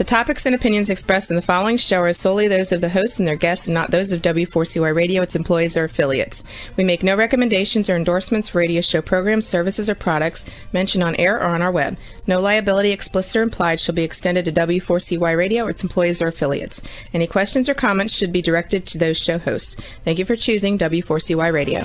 topics and opinions expressed in the following show are solely those of the host and their guests and not those of W4CY Radio, its employees, or affiliates. We make no recommendations or endorsements for radio show programs, services, or products mentioned on air or on our web. No liability, explicit or implied, shall be extended to W4CY Radio or its employees or affiliates. Any questions or comments should be directed to those show hosts. Thank you for choosing W4CY Radio.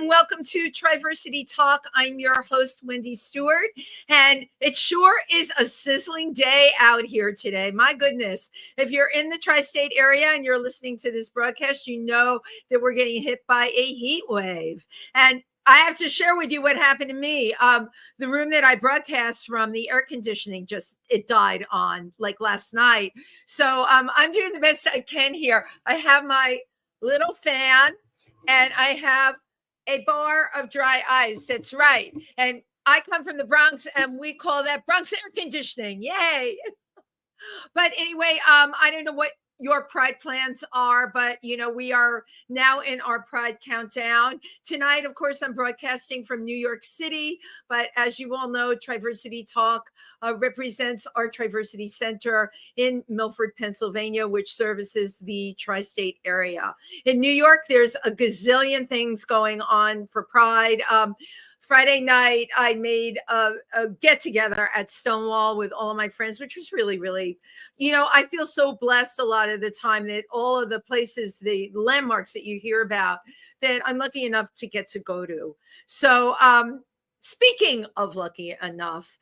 Welcome to Triversity Talk. I'm your host, Wendy Stewart, and it sure is a sizzling day out here today. My goodness. If you're in the tri-state area and you're listening to this broadcast, you know that we're getting hit by a heat wave. And I have to share with you what happened to me. The room that I broadcast from, the air conditioning it died on like last night. So I'm doing the best I can here. I have my little fan and I have a bar of dry ice. That's right. And I come from the Bronx and we call that Bronx air conditioning. Yay. But anyway, I don't know what your Pride plans are, but we are now in our Pride countdown. Tonight, of course, I'm broadcasting from New York City, but as you all know, Triversity Talk represents our Triversity Center in Milford, Pennsylvania, which services the tri-state area. In New York, there's a gazillion things going on for Pride. Friday night, I made a get-together at Stonewall with all of my friends, which was really, really, I feel so blessed a lot of the time that all of the places, the landmarks that you hear about, that I'm lucky enough to get to go to. So speaking of lucky enough,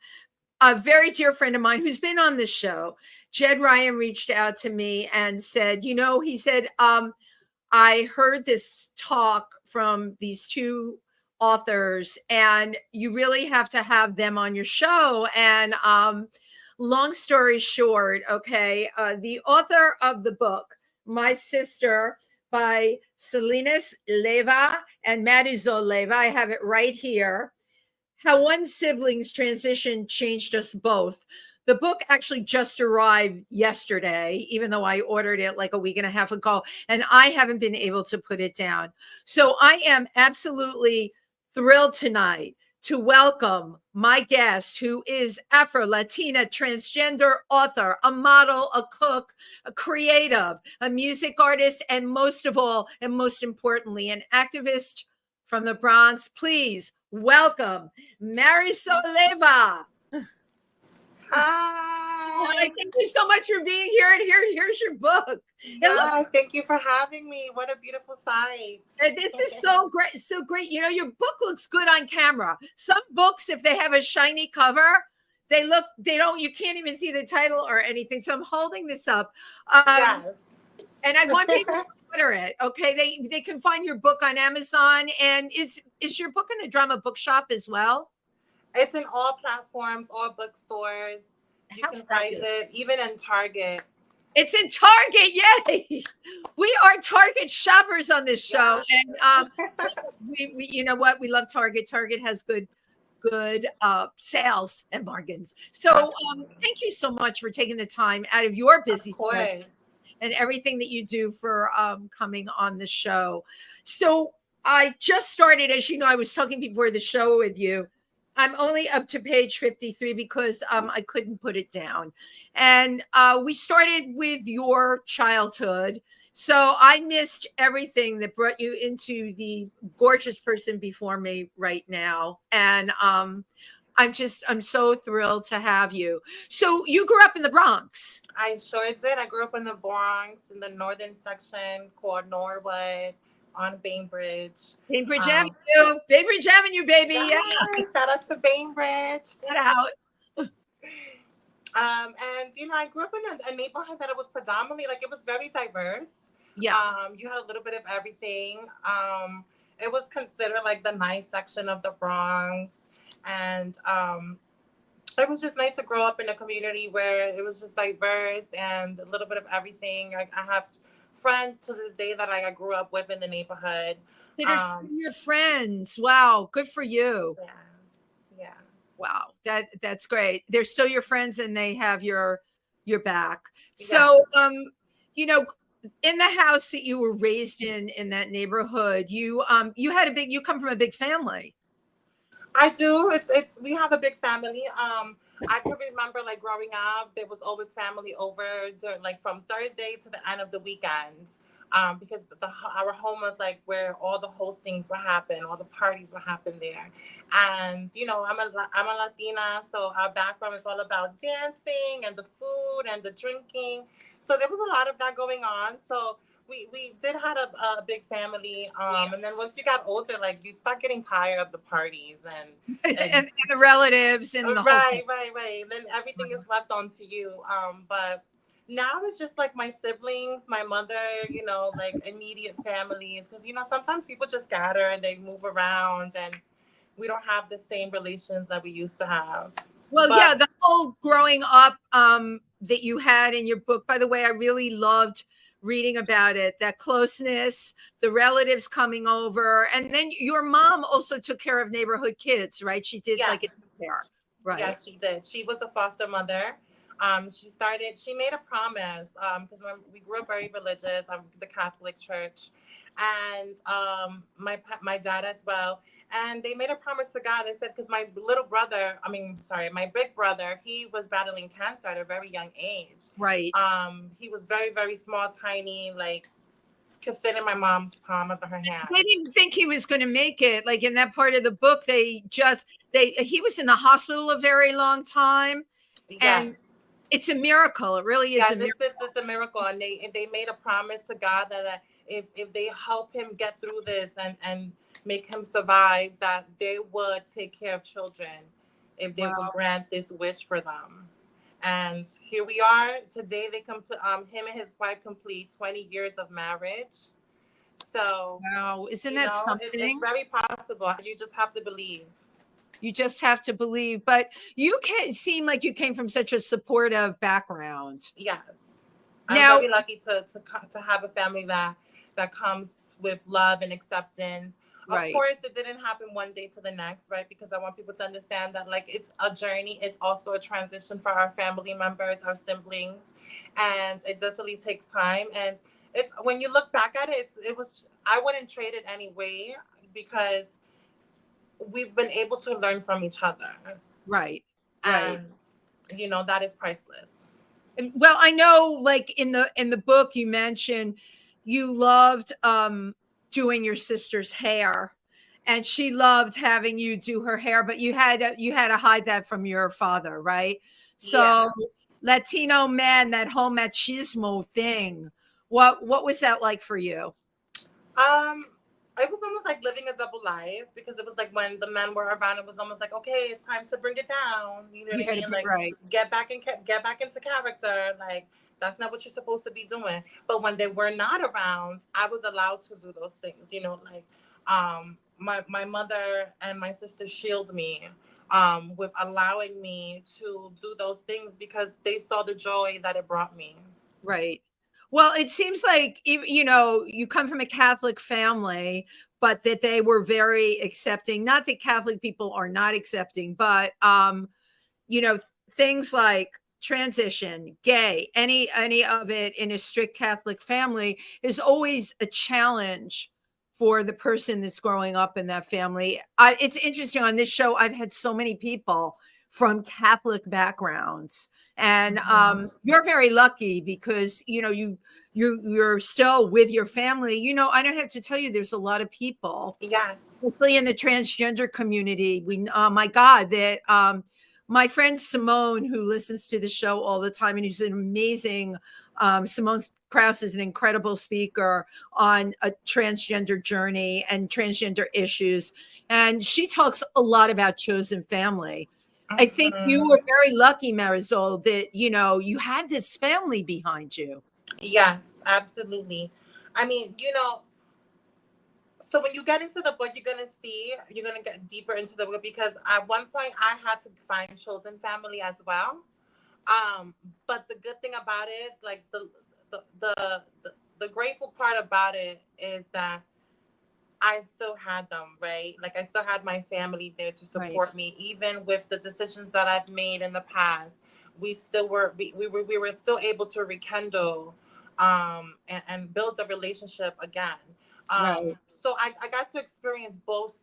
a very dear friend of mine who's been on the show, Jed Ryan, reached out to me and said, he said, I heard this talk from these two authors and you really have to have them on your show. And long story short, okay, the author of the book, My Sister, by Selena Leyva and Marizol Leyva, I have it right here, How One Sibling's Transition Changed Us Both. The book actually just arrived yesterday, even though I ordered it like a week and a half ago, and I haven't been able to put it down. So I am absolutely thrilled tonight to welcome my guest, who is Afro-Latina transgender author, a model, a cook, a creative, a music artist, and most of all, and most importantly, an activist from the Bronx. Please welcome Marizol Leyva. Hi, thank you so much for being here. And here's your book. Thank you for having me. What a beautiful sight. This is so great. So great. Your book looks good on camera. Some books, if they have a shiny cover, you can't even see the title or anything. So I'm holding this up. And I want people to order it. Okay. They can find your book on Amazon. And is your book in the Drama Bookshop as well? It's in all platforms, all bookstores. You can find it, even in Target. It's in Target, yay! We are Target shoppers on this show, and we you know what? We love Target. Target has good sales and bargains. So thank you so much for taking the time out of your busy schedule and everything that you do for coming on the show. So I just started, as you know, I was talking before the show with you. I'm only up to page 53 because I couldn't put it down. And we started with your childhood. So I missed everything that brought you into the gorgeous person before me right now. And I'm so thrilled to have you. So you grew up in the Bronx. I sure did. I grew up in the Bronx in the northern section called Norwood. On Bainbridge. Bainbridge Avenue. Bainbridge Avenue, baby. Yeah. Shout out to Bainbridge. Shout out. And I grew up in a neighborhood that it was predominantly it was very diverse. Yeah. You had a little bit of everything. it was considered like the nice section of the Bronx. And it was just nice to grow up in a community where it was just diverse and a little bit of everything. I have friends to this day that I grew up with in the neighborhood. That are still your friends. Wow, good for you. Yeah, yeah. Wow, that's great. They're still your friends and they have your back. Yeah. So, you know, in the house that you were raised in that neighborhood, you you come from a big family. I do. It's we have a big family. I can remember like growing up, there was always family over during, like from Thursday to the end of the weekend. Because our home was like where all the hostings would happen, all the parties would happen there. And you know, I'm a Latina, so our background is all about dancing and the food and the drinking. So there was a lot of that going on. So we did have a big family. And then once you got older, like you start getting tired of the parties And the relatives and the whole thing. right. Then everything is left onto you. But now it's just like my siblings, my mother, you know, like immediate families. Because, you know, sometimes people just scatter and they move around and we don't have the same relations that we used to have. Well, yeah, the whole growing up that you had in your book, by the way, I really loved reading about it, that closeness, the relatives coming over. And then your mom also took care of neighborhood kids, right? She did like it there. Right. Yes, she did. She was a foster mother. She made a promise, because when we grew up very religious, the Catholic Church, and my dad as well. And they made a promise to God. They said, because my big brother, he was battling cancer at a very young age. Right. He was very, very small, tiny, like could fit in my mom's palm of her hand. They didn't think he was going to make it. Like in that part of the book, he was in the hospital a very long time. Yes. And it's a miracle. It really is a miracle. It's a miracle. And they made a promise to God that if they help him get through this and make him survive, that they would take care of children if they would grant this wish for them. And here we are today. Him and his wife complete 20 years of marriage. So wow, isn't that something? It's very possible. You just have to believe. You just have to believe. But you seem like you came from such a supportive background. Yes, I'm very lucky to have a family that comes with love and acceptance. Right. Of course, it didn't happen one day to the next, right? Because I want people to understand that, like, it's a journey. It's also a transition for our family members, our siblings, and it definitely takes time. And it's when you look back at it, I wouldn't trade it anyway because we've been able to learn from each other. Right. And you know, that is priceless. Well, I know, like in the book, you mentioned you loved doing your sister's hair, and she loved having you do her hair, but you had to hide that from your father, right? So Latino men, that whole machismo thing, what was that like for you? It was almost like living a double life, because it was like when the men were around, it was almost like, okay, it's time to bring it down. You know what I mean? Like, get back into character. Like, that's not what you're supposed to be doing. But when they were not around, I was allowed to do those things. You know, like my mother and my sister shield me with allowing me to do those things because they saw the joy that it brought me. Right. Well, it seems like, you know, you come from a Catholic family, but that they were very accepting. Not that Catholic people are not accepting, but, you know, things like transition, gay, any of it in a strict Catholic family is always a challenge for the person that's growing up in that family. It's interesting, on this show, I've had so many people from Catholic backgrounds, and you're very lucky because, you know, you're still with your family. You know, I don't have to tell you, there's a lot of people, especially in the transgender community. My God, that my friend Simone, who listens to the show all the time and who's an amazing, Simone Krause is an incredible speaker on a transgender journey and transgender issues, and she talks a lot about chosen family. I think you were very lucky, Marizol, that, you know, you had this family behind you. Yes, absolutely. I mean, you know, So when you get into the book, you're gonna get deeper into the book, because at one point I had to find chosen family as well. But the good thing about it is, like, the the the grateful part about it is that I still had them, right? Like, I still had my family there to support me, even with the decisions that I've made in the past. We were still able to rekindle, and build a relationship again. Right. So I got to experience both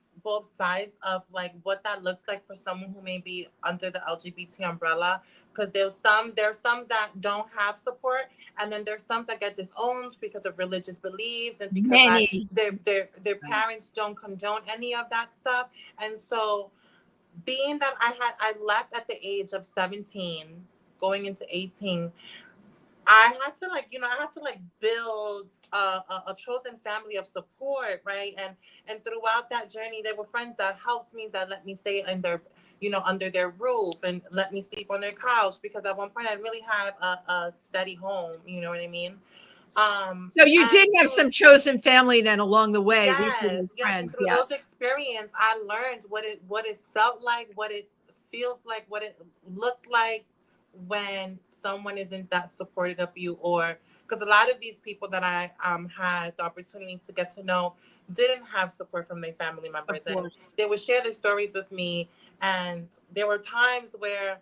sides of, like, what that looks like for someone who may be under the LGBT umbrella. Because there's some that don't have support, and then there's some that get disowned because of religious beliefs, and because Many. their parents don't condone any of that stuff. And so, being that I left at the age of 17, going into 18, I had to, like, build a chosen family of support, right? And throughout that journey, there were friends that helped me, that let me stay in their, under their roof, and let me sleep on their couch, because at one point I really had a steady home. You know what I mean? So you did have So, some chosen family then along the way. These were yes, your yes, and friends. through those Yes. experiences, I learned what it felt like, what it feels like, what it looked like when someone isn't that supportive of you. Or because a lot of these people that I had the opportunity to get to know didn't have support from their family members, Of and course. they would share their stories with me. And there were times where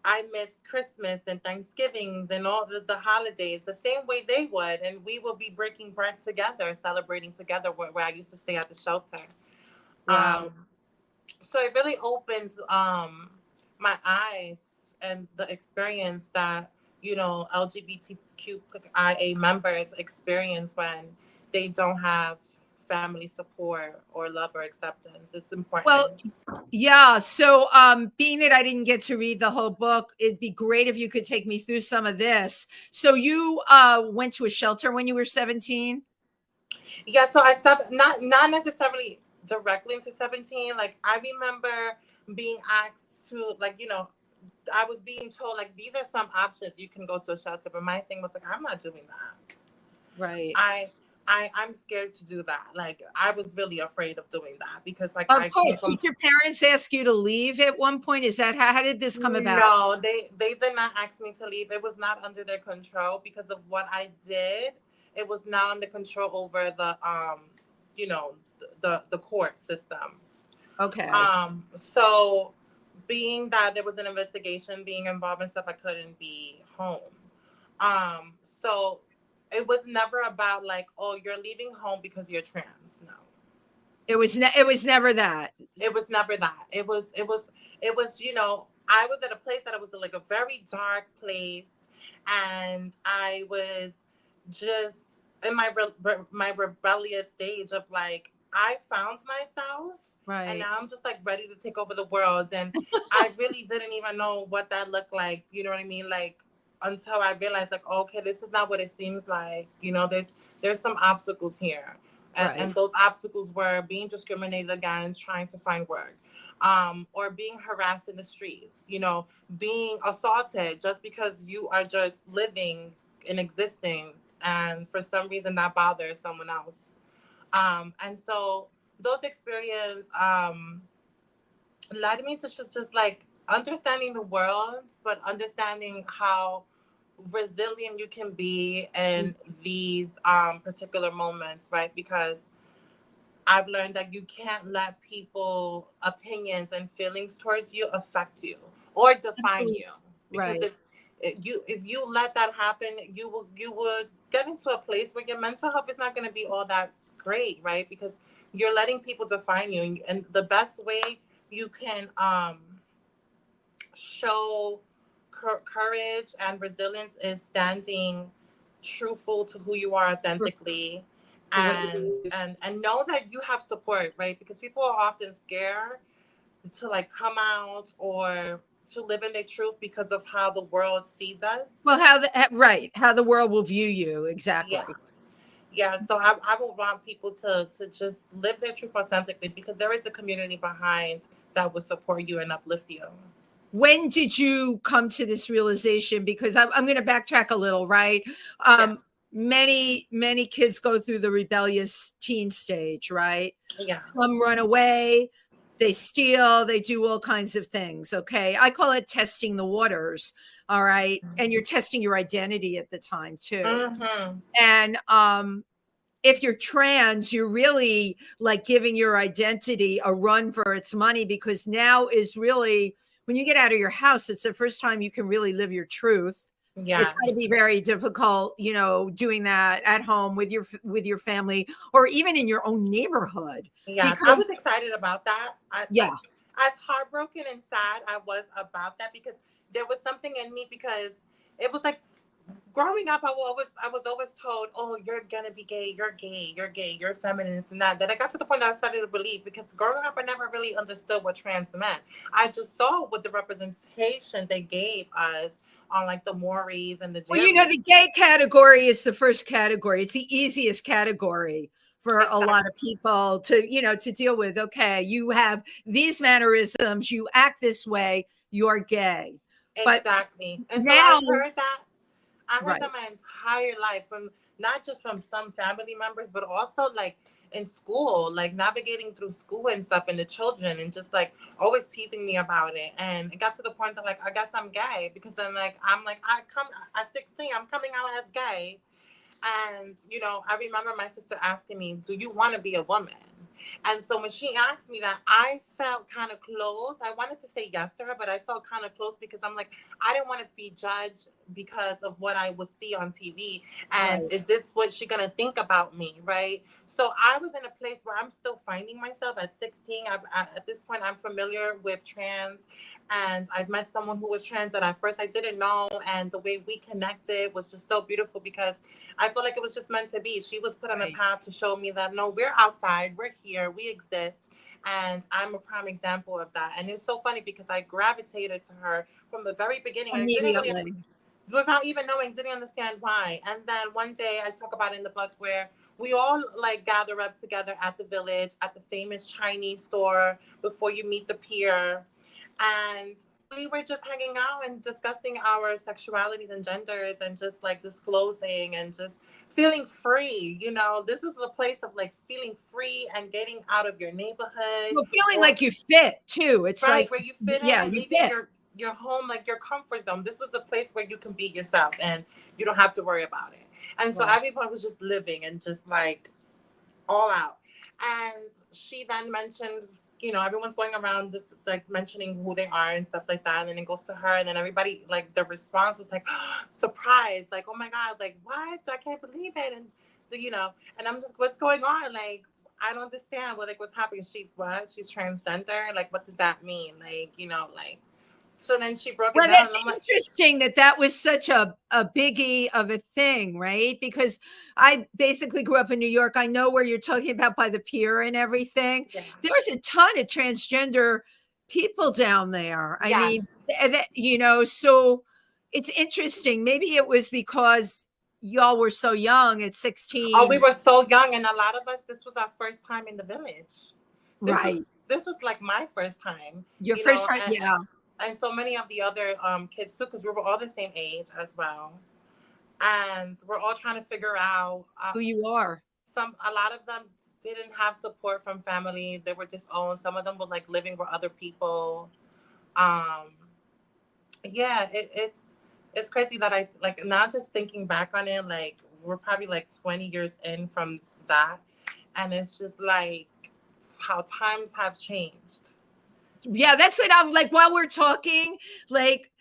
I missed Christmas and Thanksgivings and all the holidays the same way they would. And we will be breaking bread together, celebrating together, where I used to stay at the shelter. Wow. So it really opens my eyes, and the experience that, LGBTQIA members experience when they don't have family support or love or acceptance. It's Well, important. yeah. So, being that I didn't get to read the whole book, it'd be great if you could take me through some of this. So you went to a shelter when you were 17? Yeah, so not necessarily directly into 17. Like, I remember being asked to, like, I was being told, like, these are some options, you can go to a shelter, but my thing was, like, I'm not doing that. Right. I'm scared to do that. Like, I was really afraid of doing that, because, like, Of I came course. from. Did your parents ask you to leave at one point? Is that how did this come about? No, they did not ask me to leave. It was not under their control, because of what I did. It was not under control over you know, the court system. Okay. So, being that there was an investigation being involved and stuff, I couldn't be home. So it was never about, like, oh, you're leaving home because you're trans. No, It was never that. it was never that. It was, I was at a place that it was, like, a very dark place, and I was just in my rebellious stage of, like, I found myself, and Right. now I'm just, like, ready to take over the world. And I really didn't even know what that looked like. You know what I mean? Like, until I realized, like, okay, this is not what it seems like. There's some obstacles here. And Right. those obstacles were being discriminated against, trying to find work, or being harassed in the streets, being assaulted just because you are just living and existing. And for some reason that bothers someone else. And so those experiences led me to just like understanding the world, but understanding how resilient you can be in these particular moments, right? Because I've learned that you can't let people opinions and feelings towards you affect you or define Absolutely. you. Because Right. if you let that happen, you would get into a place where your mental health is not going to be all that great, right? Because you're letting people define you. And the best way you can show courage and resilience is standing truthful to who you are authentically, To what you and believe. and know that you have support, right? Because people are often scared to, like, come out or to live in their truth because of how the world sees us. Well, how the world will view you. Yeah. Exactly. Yeah, so I would want people to just live their truth authentically, because there is a community behind that will support you and uplift you. When did you come to this realization? Because I'm going to backtrack a little, right? Yeah. many kids go through the rebellious teen stage, right? Yeah. Some run away, they steal, they do all kinds of things. Okay. I call it testing the waters. All right. And you're testing your identity at the time too. Mm-hmm. And if you're trans, you're really like giving your identity a run for its money, because now is really, when you get out of your house, it's the first time you can really live your truth. Yeah. It's going to be very difficult, you know, doing that at home with your family, or even in your own neighborhood. Yeah, Because, I was excited about that. As heartbroken and sad I was about that, because there was something in me, because it was like, growing up, I was always told, "Oh, you're gonna be gay. You're gay. You're gay. You're feminist," and that. That I got to the point that I started to believe, because growing up, I never really understood what trans meant. I just saw what the representation they gave us on like the Mauries and the well, Jerrys. you know, the gay category is the first category. It's the easiest category for a lot of people to, you know, to deal with. Okay, you have these mannerisms, you act this way, you're gay. Exactly. But and now, so I heard that. I heard right. that my entire life, from not just from some family members, but also like in school, like navigating through school and stuff, and the children, and just like always teasing me about it. And it got to the point that like, I guess I'm gay, because then like I'm like, I come at 16, I'm coming out as gay. And you know, I remember my sister asking me, "Do you want to be a woman?" And so when she asked me that, I felt kind of close. I wanted to say yes to her, but I felt kind of close, because I'm like, I didn't want to be judged because of what I would see on TV. And Right. is this what she's going to think about me? Right. So I was in a place where I'm still finding myself at 16. At this point, I'm familiar with trans, and I've met someone who was trans that at first I didn't know. And the way we connected was just so beautiful, because I feel like it was just meant to be. She was put on a path to show me that, no, we're outside, we're here, we exist. And I'm a prime example of that. And it's so funny, because I gravitated to her from the very beginning. I didn't really, without even knowing, didn't understand why. And then one day, I talk about it in the book, where we all like gather up together at the village, at the famous Chinese store before you meet the pier. And we were just hanging out and discussing our sexualities and genders, and just like disclosing and just feeling free. You know, this is a place of like feeling free and getting out of your neighborhood. Well, feeling like you fit too. It's right, like where you fit in, and leaving your home, like your comfort zone. This was the place where you can be yourself and you don't have to worry about it. And so everyone was just living and just like all out. And she then mentioned, you know, everyone's going around just like mentioning who they are and stuff like that. And then it goes to her, and then everybody, like, the response was like, oh, surprise, like, oh my God, like, what? I can't believe it. And, you know, and I'm just, what's going on? Like, I don't understand what, like, what's happening. She's transgender. Like, what does that mean? Like, you know, like, so then she broke it down. That's and I'm like, interesting that was such a biggie of a thing, right? Because I basically grew up in New York. I know where you're talking about, by the pier and everything. yeah. There's a ton of transgender people down there. I mean, you know, so it's interesting. Maybe it was because y'all were so young at 16. Oh, we were so young, and a lot of us, this was our first time in the village. This was like my first time. Your first time, yeah. And so many of the other kids too, because we were all the same age as well, and we're all trying to figure out who you are. A lot of them didn't have support from family; they were disowned. Some of them were like living with other people. Yeah, it's crazy that I like now just thinking back on it. Like, we're probably like 20 years in from that, and it's just like how times have changed. Yeah, that's what I'm like while we're talking. Like,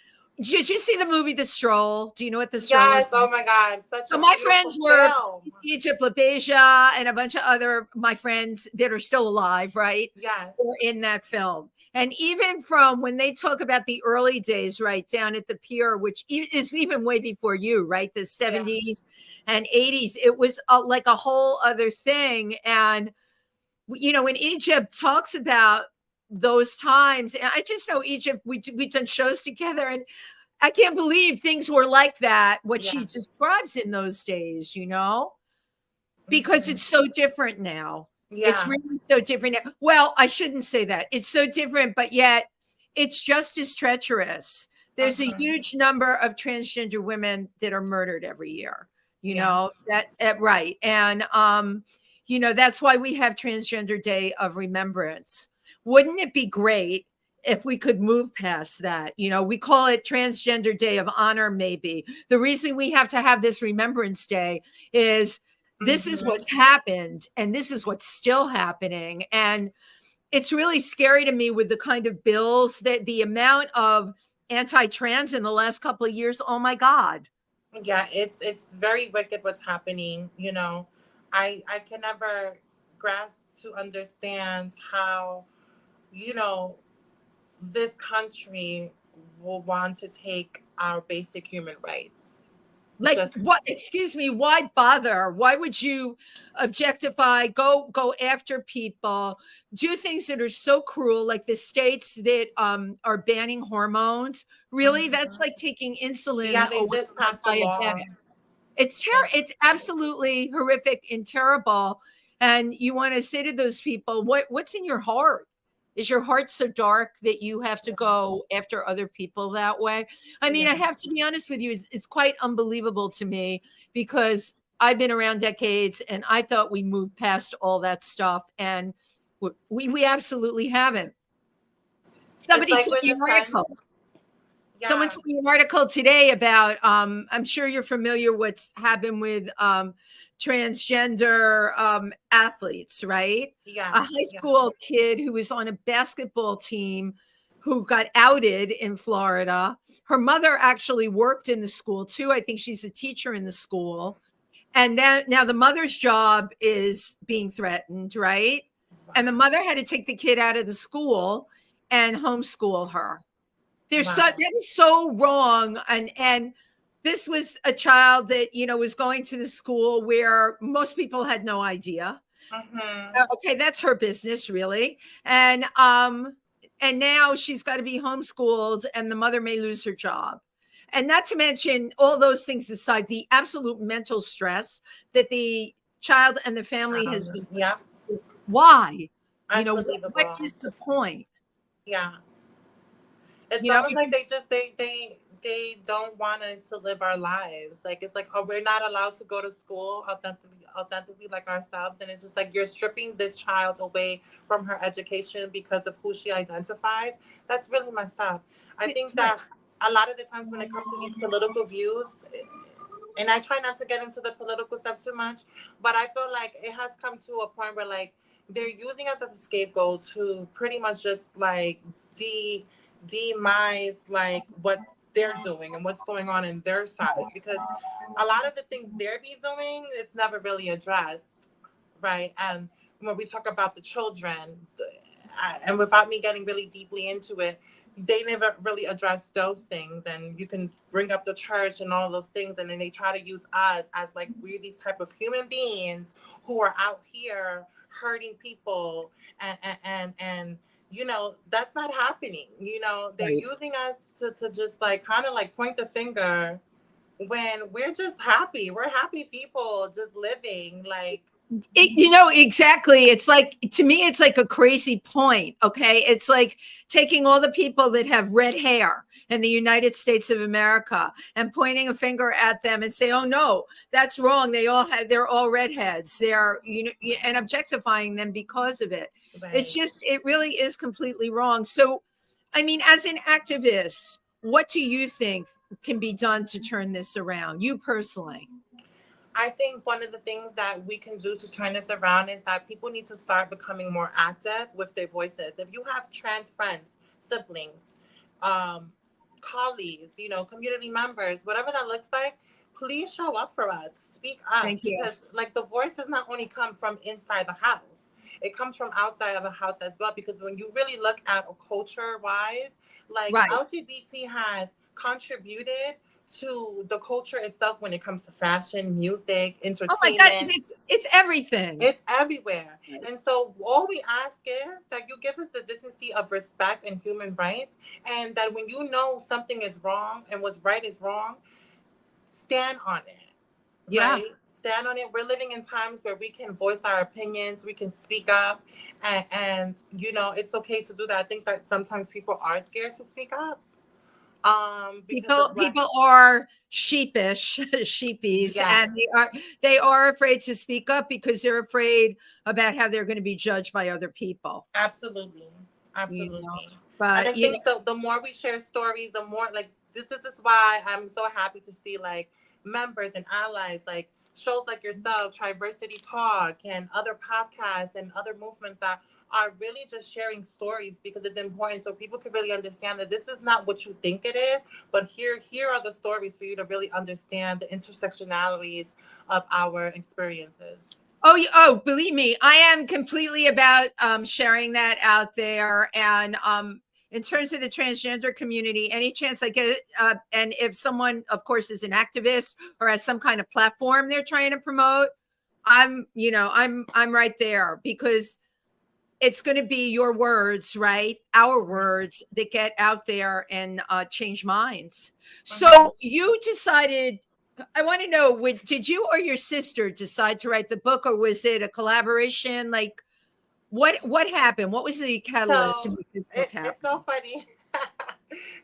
did you see the movie The Stroll? Do you know what The Stroll is? Oh my God. So my friends were Egypt, Labeja, and a bunch of other my friends that are still alive, right? Yeah. Were in that film. And even from when they talk about the early days, right, down at the pier, which is even way before you, right? The 70s and 80s, it was like a whole other thing. And, you know, when Egypt talks about those times, and I just know Egypt, we've done shows together, and I can't believe things were like that, what she describes in those days, you know, because it's so different now. It's really so different now. Well, I shouldn't say that. It's so different, but yet it's just as treacherous. There's a huge number of transgender women that are murdered every year. you Yes. know, right. And, that's why we have Transgender Day of Remembrance. Wouldn't it be great if we could move past that? We call it Transgender Day of Honor, maybe. The reason we have to have this Remembrance Day is this is what's happened, and this is what's still happening. And it's really scary to me with the kind of bills that the amount of anti-trans in the last couple of years. Oh my God. Yeah, it's very wicked what's happening. I can never grasp to understand how, you know, this country will want to take our basic human rights. Like, Just what? Excuse me, why bother? Why would you objectify, go after people, do things that are so cruel, like the states that are banning hormones? Really? That's like taking insulin yeah, they away just from passed a law. diabetics. It's And it's absolutely horrific and terrible. And you want to say to those people, what's in your heart? Is your heart so dark that you have to go after other people that way? I mean, I yeah, have to be honest with you, it's quite unbelievable to me, because I've been around decades and I thought we moved past all that stuff, and we absolutely haven't. it's Somebody like sent when me the an sun. article. Someone Yeah, sent me an article today about, I'm sure you're familiar what's happened with transgender athletes, right? A yes, high yeah. school kid who was on a basketball team who got outed in Florida. Her mother actually worked in the school too. I think she's a teacher in the school. And then now the mother's job is being threatened, right? And the Wow, mother had to take the kid out of the school and homeschool her. That wow. is so wrong. And this was a child that was going to the school where most people had no idea. Okay, that's her business, really. And now she's got to be homeschooled, and the mother may lose her job. And not to mention, all those things aside, the absolute mental stress that the child and the family has been. Yeah, Why? What unbelievable. is the point? Yeah, it's almost like Because they don't want us to live our lives. Like, it's like, oh, we're not allowed to go to school authentically like ourselves, and it's just like you're stripping this child away from her education because of who she identifies. That's really messed up. I think that a lot of the times when it comes to these political views, and I try not to get into the political stuff too much, but I feel like it has come to a point where, like, they're using us as a scapegoat to pretty much just like demise like what they're doing and what's going on in their side, because a lot of the things they're be doing, it's never really addressed, right? And when we talk about the children, and without me getting really deeply into it, they never really address those things. And you can bring up the church and all those things, and then they try to use us as like we're these type of human beings who are out here hurting people, and that's not happening. They're using us to just like kind of like point the finger when we're just happy. We're happy people just living like. Exactly. It's like, to me, it's like a crazy point. Okay. It's like taking all the people that have red hair in the United States of America and pointing a finger at them and say, oh no, that's wrong. They're all redheads. And objectifying them because of it. It's Right. just, it really is completely wrong. So, I mean, as an activist, what do you think can be done to turn this around? You personally? I think one of the things that we can do to turn this around is that people need to start becoming more active with their voices. If you have trans friends, siblings, um, colleagues, community members, whatever that looks like, please show up for us. Speak up, Thank you. because like the voice does not only come from inside the house, it comes from outside of the house as well. Because when you really look at a culture wise, like Right. LGBT has contributed to the culture itself when it comes to fashion, music, Oh my God, entertainment. it's everything. It's everywhere. And so all we ask is that you give us the decency of respect and human rights, and that when you know something is wrong and what's right is wrong, stand on it. Yeah. Right? Stand on it. We're living in times where we can voice our opinions, we can speak up, and it's okay to do that. I think that sometimes people are scared to speak up. Because of People are sheepish, sheepies, yes, and they are afraid to speak up because they're afraid about how they're going to be judged by other people. absolutely, You know, absolutely. And I but think the more we share stories, the more like this is why I'm so happy to see like members and allies like shows like yourself, Triversity Talk, and other podcasts and other movements that are really just sharing stories because it's important so people can really understand that this is not what you think it is, but here are the stories for you to really understand the intersectionalities of our experiences. oh, believe me, I am completely about sharing that out there. And in terms of the transgender community, any chance I get, and if someone, of course, is an activist or has some kind of platform they're trying to promote, I'm right there because it's going to be your words, right? Our words that get out there and change minds. So you decided. I want to know: did you or your sister decide to write the book, or was it a collaboration? Like, what happened? What was the catalyst to So make this book it's happen? so funny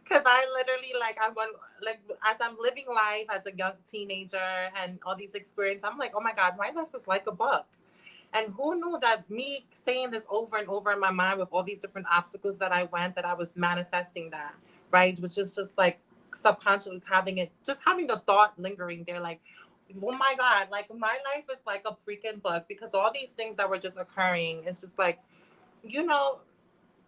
because I literally like like as I'm living life as a young teenager and all these experiences, I'm like, oh my god, my life is like a book. And who knew that me saying this over and over in my mind with all these different obstacles that I went, that I was manifesting that, right? Which is just like subconsciously having it, just having the thought lingering there, like, oh my God, like my life is like a freaking book because all these things that were just occurring, it's just like, you know,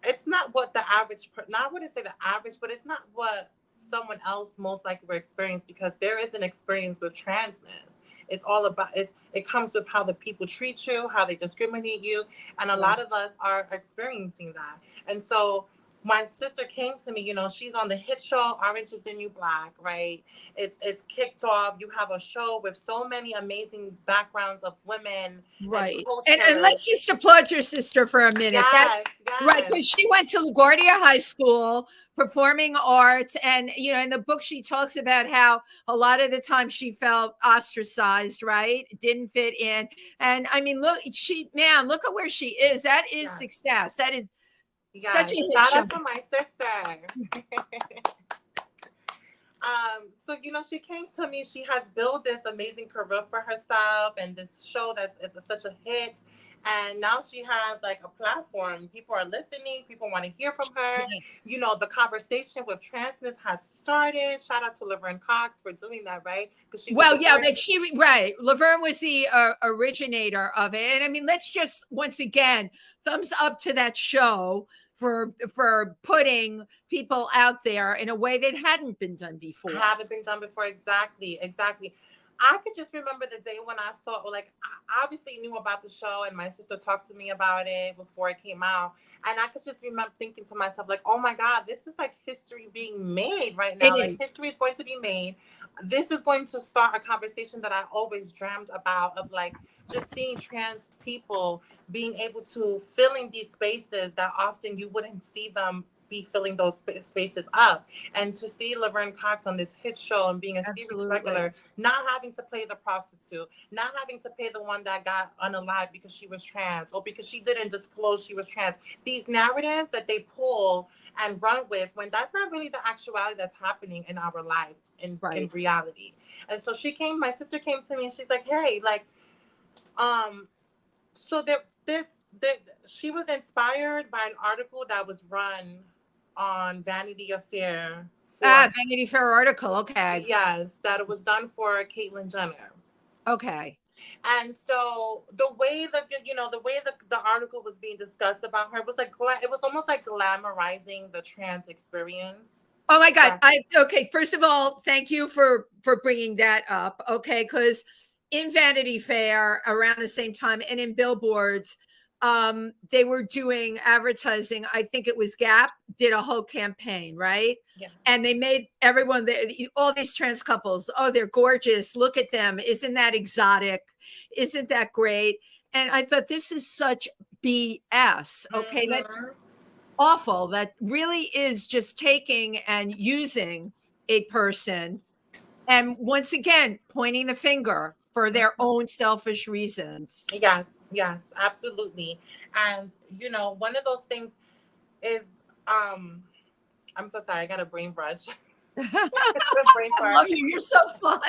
it's not what the average, not what I say the average, but it's not what someone else most likely will experience because there is an experience with transness. It's all about it comes with how the people treat you, how they discriminate you, and a lot of us are experiencing that. And so my sister came to me, you know, she's on the hit show Orange is the New Black, right? It's kicked off. You have a show with so many amazing backgrounds of women and Right. And culture. let's just applaud your sister for a minute. Yes, That's right, yes. because she went to LaGuardia High School, performing arts. And, in the book, she talks about how a lot of the time she felt ostracized, right? Didn't fit in. And I mean, look, look at where she is. That is Yes. success. That is such Yes, a hit shout show. out to my sister. So you know, she came to me. She has built this amazing career for herself, and this show that's such a hit. And now she has like a platform. People are listening. People want to hear from her. Yes. You know, the conversation with transness has started. Shout out to Laverne Cox for doing that, right? Because she was Well, the yeah, first. but right. Laverne was the originator of it, and I mean, let's just once again thumbs up to that show for putting people out there in a way that hadn't been done before. Haven't been done before. Exactly, exactly. I could just remember the day when I saw, like, I obviously knew about the show, and my sister talked to me about it before it came out. And I could just remember thinking to myself, like, oh my God, this is like history being made right It now. Like, is. history is going to be made. This is going to start a conversation that I always dreamed about of like just seeing trans people being able to fill in these spaces that often you wouldn't see them be filling those spaces up. And to see Laverne Cox on this hit show and being a series Absolutely. regular, not having to play the prostitute, not having to pay the one that got unalived because she was trans or because she didn't disclose she was trans. These narratives that they pull and run with when that's not really the actuality that's happening in our lives in Right. reality. And so my sister came to me and she's like, hey, like, so she was inspired by an article that was run on Vanity Affair for, Vanity Fair article. Okay. yes, that it was done for Caitlyn Jenner. Okay. And so the way the article was being discussed about her was like it was almost like glamorizing the trans experience. Oh my God. Yeah. Okay. First of all, thank you for bringing that up. Okay. Because in Vanity Fair around the same time and in billboards, they were doing advertising. I think it was Gap did a whole campaign, right? Yeah. And they made everyone, all these trans couples, oh, they're gorgeous. Look at them. Isn't that exotic? Isn't that great? And I thought this is such BS. Okay. That's Mm-hmm. awful. That really is just taking and using a person and once again pointing the finger for their own selfish reasons. Yes, yes, absolutely. And you know, one of those things is I'm so sorry, I got a brain brush. Brain I fart. love you. You're so fun.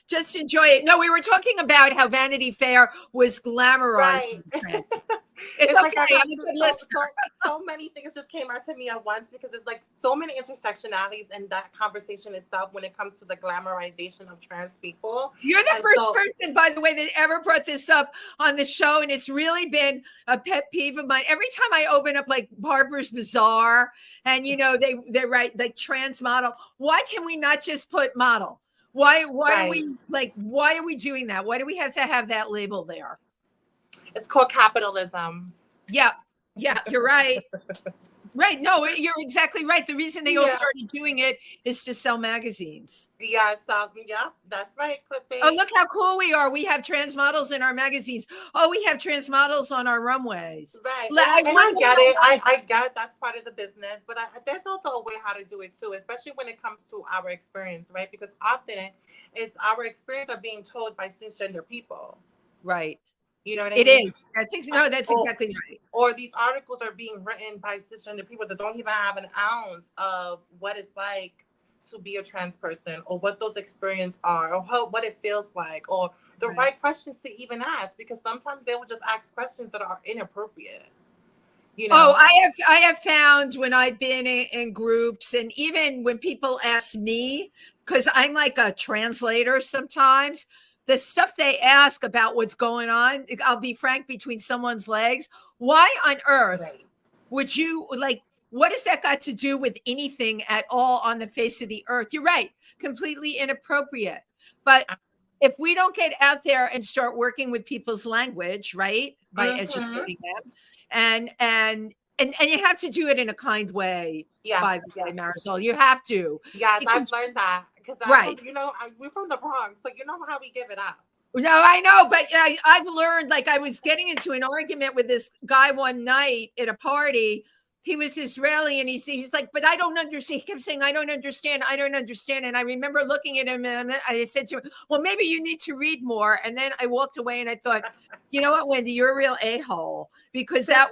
Just enjoy it. No, we were talking about how Vanity Fair was glamorized. Right. It's It's okay. like I got I'm a good listener. so many things just came out to me at once because it's like so many intersectionalities in that conversation itself when it comes to the glamorization of trans people. You're the And first so- person, by the way, that ever brought this up on the show, and it's really been a pet peeve of mine. Every time I open up like Barbara's Bazaar, and they write like trans model. Why can we not just put model? Why Right. are we doing that? Why do we have to have that label there? It's called capitalism. Yeah, you're right. Right. No, you're exactly right. The reason they all started doing it is to sell magazines. Yeah, so yeah, that's right, Clippy. Oh, look how cool we are. We have trans models in our magazines. Oh, we have trans models on our runways. Right. I get it. I get that's part of the business, but there's also a way how to do it too, especially when it comes to our experience, right? Because often it's our experience are being told by cisgender people. Right. You know what I mean? It is. That's exactly right. Or these articles are being written by cisgender people that don't even have an ounce of what it's like to be a trans person, or what those experiences are, or what it feels like, or the right questions to even ask, because sometimes they will just ask questions that are inappropriate. You know? Oh, I have found when I've been in groups, and even when people ask me, because I'm like a translator sometimes, the stuff they ask about what's going on, I'll be frank, between someone's legs. Why on earth would you what has that got to do with anything at all on the face of the earth? You're right. Completely inappropriate. But if we don't get out there and start working with people's language, right, by educating them, and you have to do it in a kind way. Yeah, by the way, Marizol, you have to. Yes, I've learned that because we're from the Bronx, so you know how we give it up. No, I know, but I've learned. Like, I was getting into an argument with this guy one night at a party. He was Israeli, and he's like, but I don't understand. He kept saying, I don't understand. And I remember looking at him, and I said to him, well, maybe you need to read more. And then I walked away, and I thought, you know what, Wendy, you're a real a-hole, because I have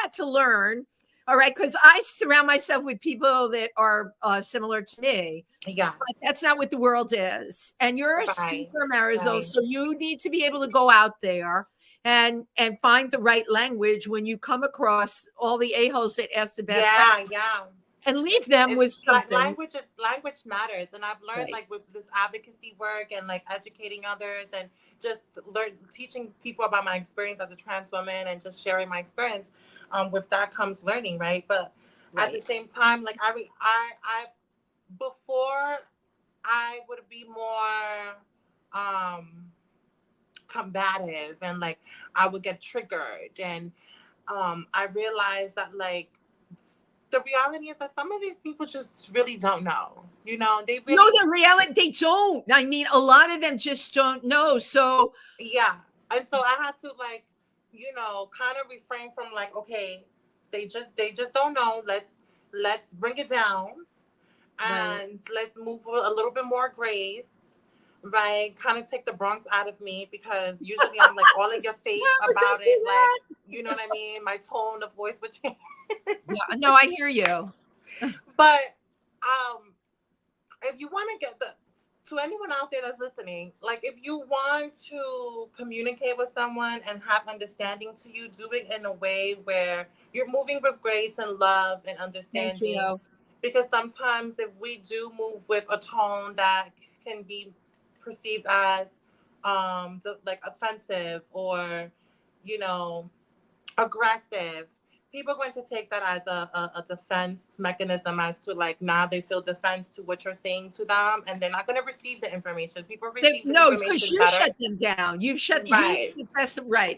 had to learn. All right, because I surround myself with people that are similar to me. Yeah, but that's not what the world is. And you're a speaker, Marizol, so you need to be able to go out there and find the right language when you come across all the a-holes that ask the bad questions. And leave them with something. Language matters, and I've learned like with this advocacy work and like educating others and just teaching people about my experience as a trans woman and just sharing my experience. With that comes learning, right? But at the same time, like I before I would be more combative, and like I would get triggered, and I realized that like the reality is that some of these people just really don't know. You know, they really no, the reality, they don't. I mean, a lot of them just don't know. So yeah, and so I had to like, you know, kind of refrain from like, okay, they just don't know. Let's bring it down, and let's move with a little bit more grace, right? Kind of take the Bronx out of me, because usually I'm like all in your face about it, like, you know what I mean? My tone of voice would change. Yeah, no, I hear you. But if you want to get to anyone out there that's listening, like if you want to communicate with someone and have understanding to you, do it in a way where you're moving with grace and love and understanding. Thank you. Because sometimes if we do move with a tone that can be perceived as like offensive or, you know, aggressive, people are going to take that as a defense mechanism, as to like, now they feel defense to what you're saying to them, and they're not going to receive the information. People receive no, information because you better. shut them down. You shut right.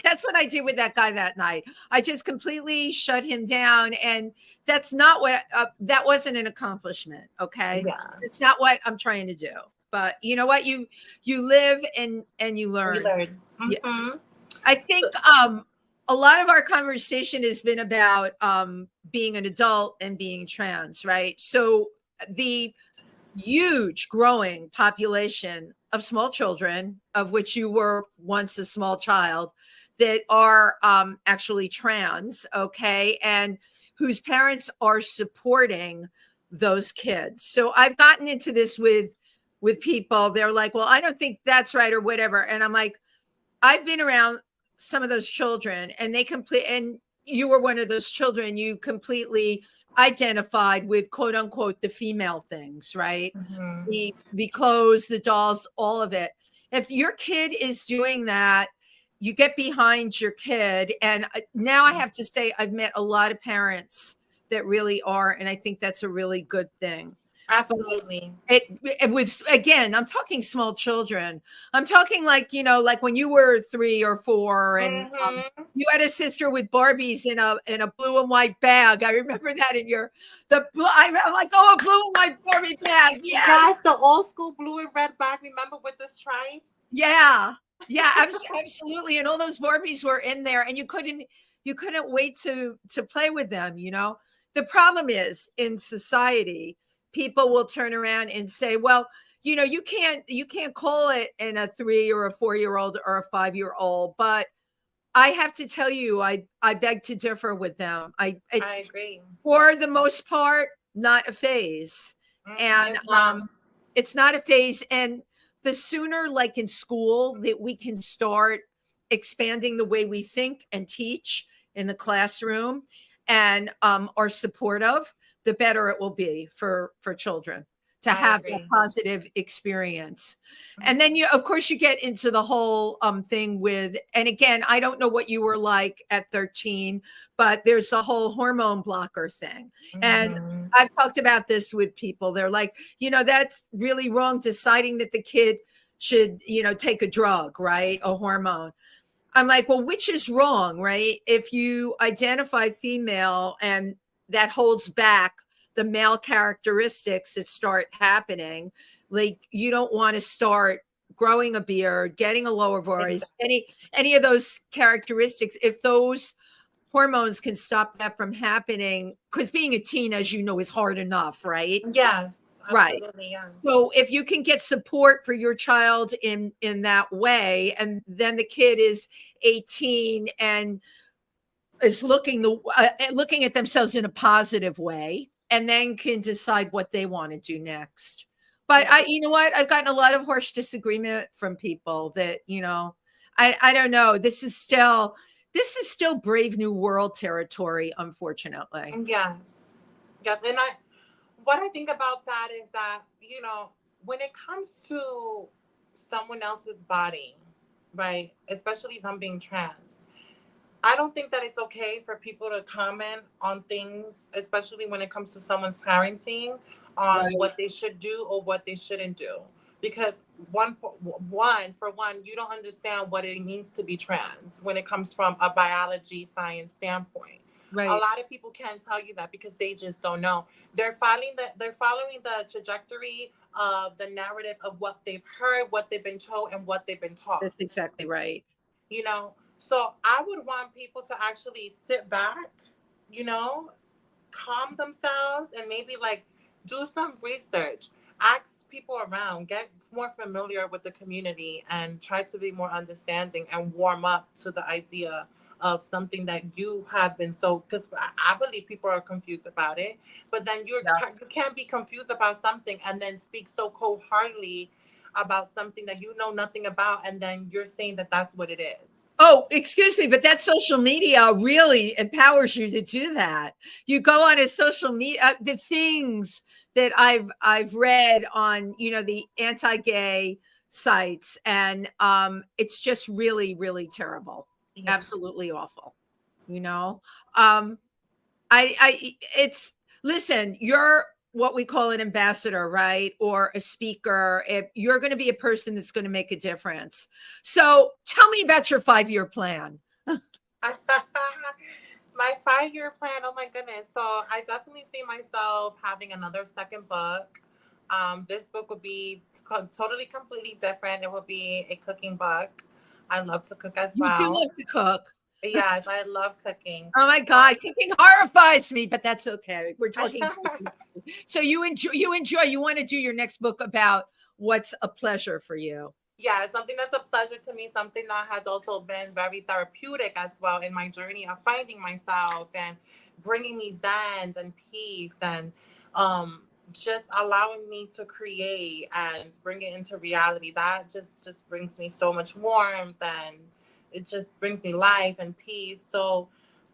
That's what I did with that guy that night. I just completely shut him down, and that's not what that wasn't an accomplishment. Okay, it's not what I'm trying to do. But you know what? You live and you learn. Yeah. I think a lot of our conversation has been about being an adult and being trans, right? So the huge growing population of small children, of which you were once a small child, that are actually trans, okay, and whose parents are supporting those kids. So I've gotten into this with people. They're like, well, I don't think that's right or whatever. And I'm like, I've been around some of those children, and and you were one of those children. You completely identified with quote unquote the female things, right? Mm-hmm. The clothes, the dolls, all of it. If your kid is doing that, you get behind your kid. And now I have to say, I've met a lot of parents that really are, and I think that's a really good thing. But Absolutely. it with, again, I'm talking small children. I'm talking like, like when you were 3 or 4, and Mm-hmm. you had a sister with Barbies in a blue and white bag. I remember that in I'm like, oh, a blue and white Barbie bag. Yes. Yes, the old school blue and red bag. Remember with the stripes? Yeah. Yeah, absolutely. And all those Barbies were in there, and you couldn't wait to play with them. The problem is, in society, people will turn around and say, well, you can't call it in a 3 or a 4-year old or a 5-year old. But I have to tell you, I beg to differ with them. I It's, agree. for the most part, not a phase. And It's not. it's not a phase. And the sooner, like in school, that we can start expanding the way we think and teach in the classroom, and are supportive, the better it will be for children to I have that agree. positive experience. And then of course, you get into the whole thing with, and again, I don't know what you were like at 13, but there's a whole hormone blocker thing. And Mm-hmm. I've talked about this with people. They're like, that's really wrong, deciding that the kid should, take a drug, right? A hormone. I'm like, well, which is wrong, right? If you identify female and that holds back the male characteristics that start happening, like you don't want to start growing a beard, getting a lower voice, any of those characteristics. If those hormones can stop that from happening, because being a teen, as you know, is hard enough, right? Yes, Right. absolutely. Yes. So if you can get support for your child in that way, and then the kid is 18 and is looking at themselves in a positive way, and then can decide what they want to do next. But you know what? I've gotten a lot of harsh disagreement from people that, I don't know. This is still Brave New World territory, unfortunately. Yes. Yes. And what I think about that is that, when it comes to someone else's body, right, especially them being trans, I don't think that it's okay for people to comment on things, especially when it comes to someone's parenting, on Right. what they should do or what they shouldn't do. Because one, you don't understand what it means to be trans when it comes from a biology science standpoint. A Right. lot of people can't tell you that because they just don't know. They're following the trajectory of the narrative of what they've heard, what they've been told, and what they've been taught. That's exactly right. you know so I would want people to actually sit back, you know calm themselves, and maybe like do some research, ask people around, get more familiar with the community, and try to be more understanding and warm up to the idea of something that you have been, so because I believe people are confused about it, but then Yeah. you can't be confused about something and then speak so cold-heartedly about something that you know nothing about, and then you're saying that that's what it is. Oh, excuse me, but that social media really empowers you to do that. You go on a social media, the things that I've read on, the anti-gay sites, and it's just really, really terrible, Yeah. absolutely awful. You know, um, I it's listen, you're what we call an ambassador, right? Or a speaker. If you're going to be a person that's going to make a difference. So tell me about your 5-year plan. My 5-year plan, oh my goodness. So I definitely see myself having another second book. This book would be totally, completely different. It would be a cooking book. I love to cook as You do well. love to cook. Yes, I love cooking. Oh my Um, God, cooking horrifies me, but that's okay. We're talking. So you want to do your next book about what's a pleasure for you. yeah, it's something that's a pleasure to me, something that has also been very therapeutic as well in my journey of finding myself and bringing me zen and peace. And just allowing me to create and bring it into reality, that just brings me so much warmth, and it just brings me life and peace. So,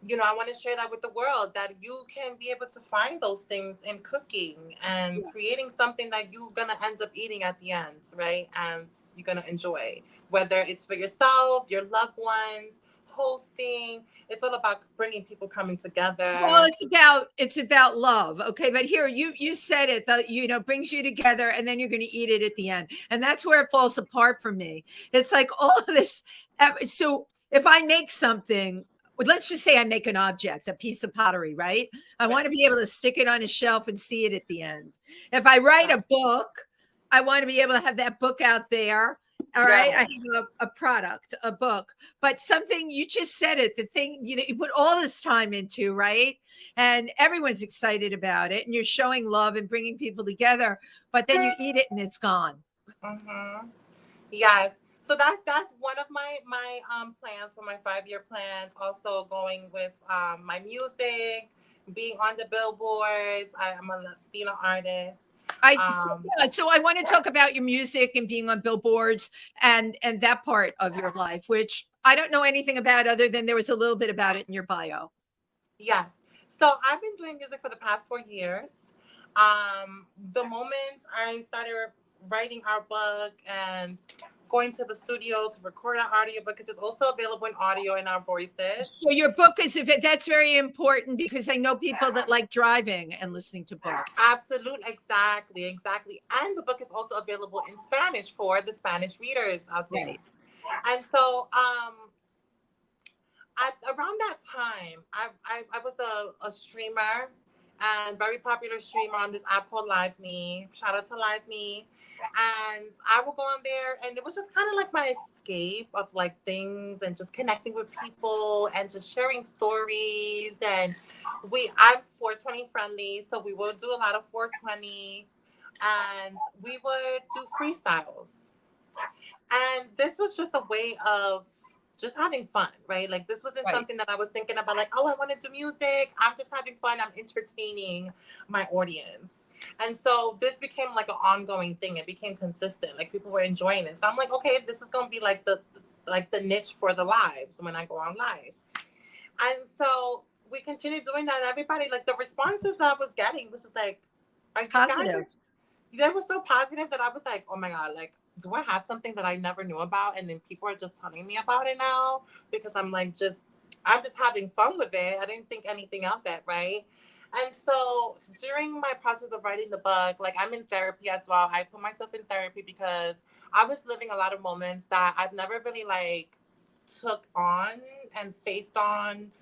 I want to share that with the world, that you can be able to find those things in cooking and creating something that you're going to end up eating at the end, right? And you're going to enjoy, whether it's for yourself, your loved ones, hosting. It's all about bringing people coming together. Well, it's about love, okay? But here you said it, that brings you together, and then you're going to eat it at the end, and that's where it falls apart for me. It's like all of this. So if I make something, let's just say I make an object, a piece of pottery, right? I want to be able to stick it on a shelf and see it at the end. If I write a book, I want to be able to have that book out there. All right. I have a product, a book, but something, you just said it, the thing that you put all this time into, right? And everyone's excited about it, and you're showing love and bringing people together, but then you eat it and it's gone. Mm-hmm. Yes. So that's one of my plans for my 5-year plans. Also going with my music, being on the billboards. I'm a Latina artist. So I want to talk about your music and being on billboards and that part of your life, which I don't know anything about other than there was a little bit about it in your bio. Yes. So I've been doing music for the past 4 years. The moment I started writing our book and going to the studio to record our audio, because it's also available in audio in our voices. So your book that's very important, because I know people that like driving and listening to books. Absolutely. Exactly. And the book is also available in Spanish for the Spanish readers out there. Right. And so, around that time, I was a streamer, and very popular streamer on this app called Live Me. Shout out to Live Me. And I would go on there, and it was just kind of like my escape of like things, and just connecting with people and just sharing stories. And I'm 420 friendly, so we would do a lot of 420, and we would do freestyles. And this was just a way of just having fun, right? Like, this wasn't something that I was thinking about, like, oh, I want to do music. I'm just having fun. I'm entertaining my audience. And so this became like an ongoing thing. It became consistent. Like, people were enjoying it. So I'm like, okay, this is going to be like the niche for the lives when I go on live. And so we continued doing that. And everybody, like, the responses I was getting was just like, are you positive? They were so positive that I was like, oh my God, like, do I have something that I never knew about? And then people are just telling me about it now, because I'm just having fun with it. I didn't think anything of it, right? And so during my process of writing the book, like, I'm in therapy as well. I put myself in therapy because I was living a lot of moments that I've never really like took on and faced on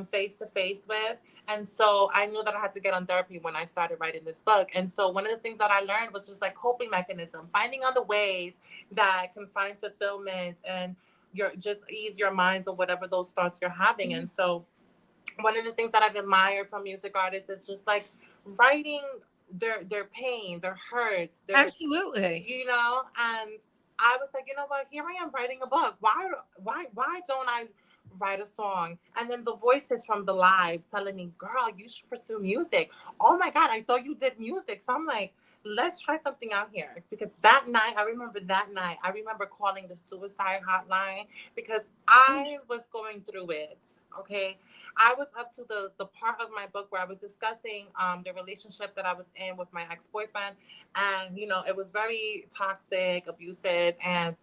face to face with. And so I knew that I had to get on therapy when I started writing this book. And so one of the things that I learned was just like coping mechanism, finding other ways that can find fulfillment and just ease your minds of whatever those thoughts you're having. Mm-hmm. And so one of the things that I've admired from music artists is just like writing their pain, their hurts. Absolutely. And I was like, you know what, here I am writing a book. Why don't I write a song? And then the voices from the lives telling me, girl, you should pursue music. Oh my God, I thought you did music. So I'm like, let's try something out here. Because that night, I remember calling the suicide hotline because I was going through it. Okay. I was up to the part of my book where I was discussing the relationship that I was in with my ex-boyfriend. And, it was very toxic, abusive. And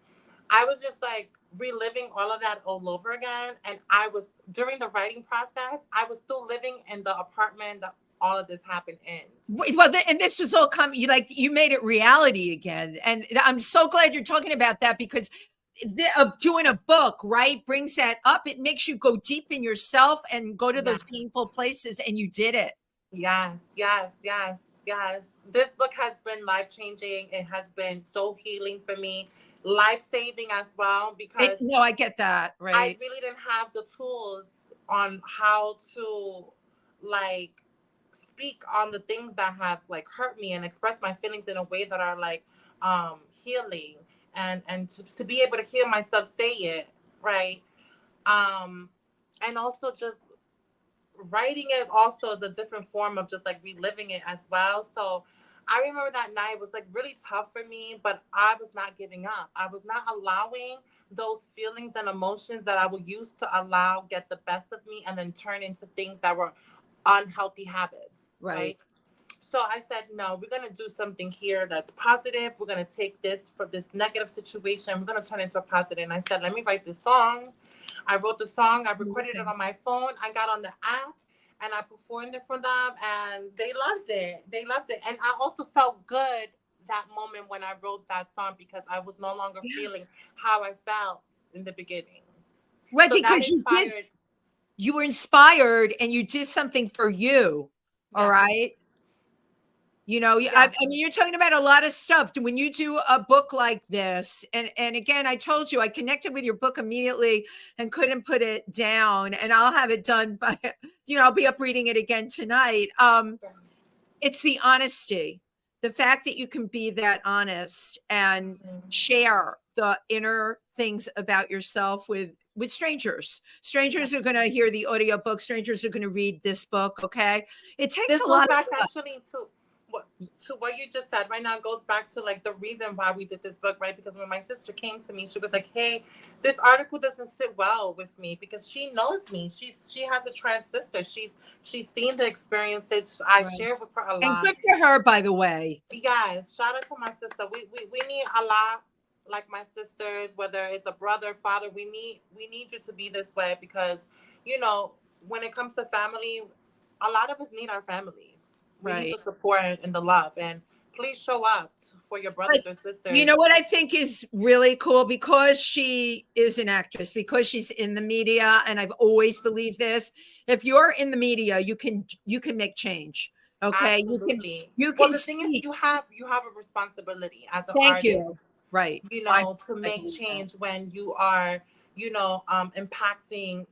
I was just like reliving all of that all over again. And during the writing process, I was still living in the apartment that all of this happened in. Well, and this was all coming, you made it reality again. And I'm so glad you're talking about that, because doing a book, right, brings that up. It makes you go deep in yourself and go to those painful places, and you did it. Yes. This book has been life-changing. It has been so healing for me, life-saving as well, because I get that, right? I really didn't have the tools on how to like speak on the things that have like hurt me and express my feelings in a way that are like healing. And to be able to hear myself say it, right? And also just writing it also is a different form of just like reliving it as well. So I remember that night was like really tough for me, but I was not giving up. I was not allowing those feelings and emotions that I would use to allow get the best of me and then turn into things that were unhealthy habits. Right. So I said, no, we're going to do something here that's positive. We're going to take this from this negative situation. We're going to turn it into a positive. And I said, let me write this song. I wrote the song. I recorded it on my phone. I got on the app and I performed it for them and they loved it. They loved it. And I also felt good that moment when I wrote that song because I was no longer feeling how I felt in the beginning. Right, so because you were inspired and you did something for you. All right. You know, I mean, you're talking about a lot of stuff. When you do a book like this, and again, I told you, I connected with your book immediately and couldn't put it down. And I'll have it done by, you know, I'll be up reading it again tonight. It's the honesty, the fact that you can be that honest and share the inner things about yourself with strangers. Strangers are going to hear the audiobook. Strangers are going to read this book. Okay. It takes a lot of actually to what you just said right now. It goes back to like the reason why we did this book, right? Because when my sister came to me, she was like, hey, this article doesn't sit well with me because she knows me. She has a trans sister. She's seen the experiences I share with her a lot. And good for her, by the way. Yes, shout out to my sister. We need a lot like my sisters, whether it's a brother, father. We need you to be this way because, you know, when it comes to family, a lot of us need our families. We need the support and the love, and please show up for your brothers or sisters. You know what I think is really cool, because she is an actress, because she's in the media, and I've always believed this. If you're in the media, you can make change. Okay, absolutely. You can. Well, the thing is, you have a responsibility as an artist. You. Right. You know, to make change when you are, you know, impacting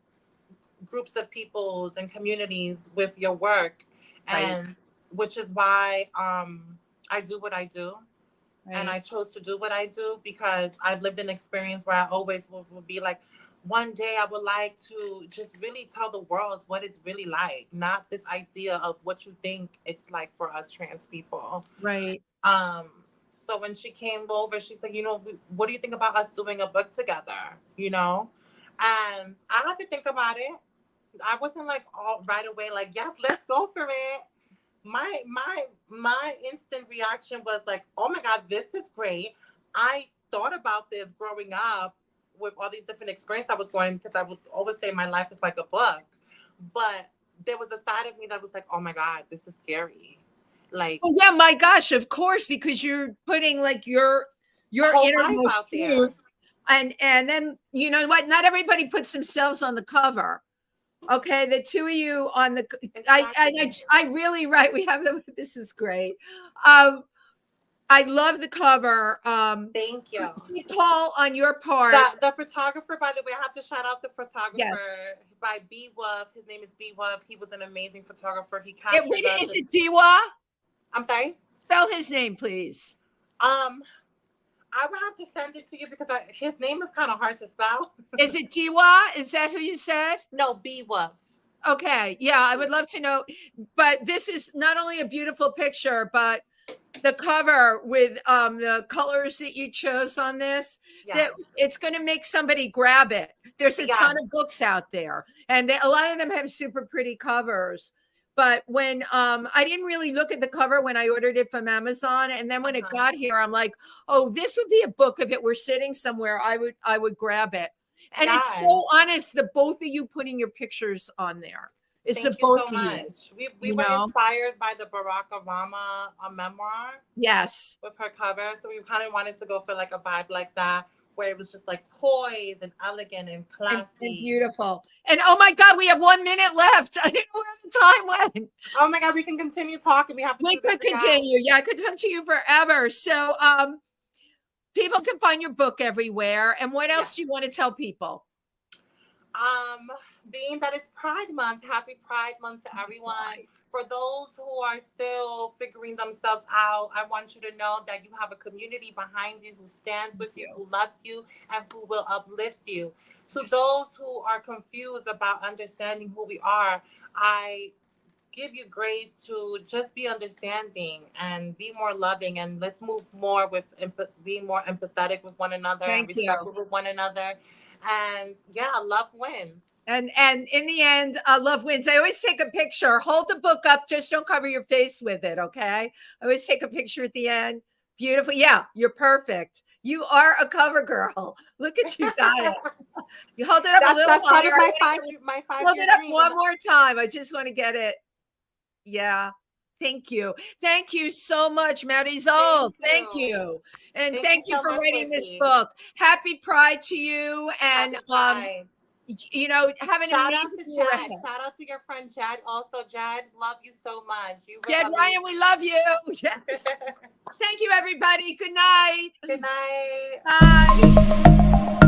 groups of peoples and communities with your work, and which is why I do what I do. And I chose to do what I do because I've lived an experience where I always will be like, one day I would like to just really tell the world what it's really like, not this idea of what you think it's like for us trans people. Right. So when she came over, she said, you know, what do you think about us doing a book together? You know? And I had to think about it. I wasn't like all right away, like, yes, let's go for it. My instant reaction was like, oh my God, this is great. I thought about this growing up with all these different experiences I was going, because I would always say my life is like a book. But there was a side of me that was like, oh my God, this is scary. Like, oh yeah, my gosh, of course, because you're putting like your innermost truth, and then you know what? Not everybody puts themselves on the cover. Okay, the two of you on the I really we have them. This is great. I love the cover. Thank you. Paul, on your part. The photographer, by the way, I have to shout out the photographer by B Wolf. His name is B Wolf. He was an amazing photographer. He captured is it Diwa? I'm sorry? Spell his name, please. I would have to send it to you because his name is kind of hard to spell. Is it Diwa? Is that who you said? No, B Wolf. Okay. Yeah, I would love to know. But this is not only a beautiful picture, but the cover with the colors that you chose on this, that it's going to make somebody grab it. There's a ton of books out there, and a lot of them have super pretty covers. But when I didn't really look at the cover when I ordered it from Amazon, and then when it got here, I'm like, oh, this would be a book if it were sitting somewhere. I would grab it. And it's so honest that both of you putting your pictures on there. It's Thank you so much. We were inspired by the Barack Obama memoir. Yes. With her cover. So we kind of wanted to go for like a vibe like that, where it was just like poised and elegant and classy. And beautiful. And oh my God, we have 1 minute left. I didn't know where the time went. Oh my God, we can continue talking. We could continue. Yeah, I could talk to you forever. So people can find your book everywhere. And what else do you want to tell people? Being that it's Pride Month, happy Pride Month to everyone. For those who are still figuring themselves out, I want you to know that you have a community behind you who stands with you, who loves you, and who will uplift you. To those who are confused about understanding who we are, I give you grace to just be understanding and be more loving, and let's move more with being more empathetic with one another and Thank you. respectful with one another. And yeah, love wins. And in the end, love wins. I always take a picture. Hold the book up. Just don't cover your face with it, okay? I always take a picture at the end. Beautiful. Yeah, you're perfect. You are a cover girl. Look at you, got it. You hold it up a little That's part higher. of my 5 Hold year it up dream. one more time. I just want to get it. Yeah. Thank you. Thank you so much, Marizol. Thank you. And thank you so for much, writing this Wendy. book. Happy Pride to you. And you know, have an shout out amazing to year Chad. ahead. Shout out to your friend Chad. Also, Chad, love you so much. You Jed Ryan, we love you. Yes. Thank you, everybody. Good night. Good night. Bye.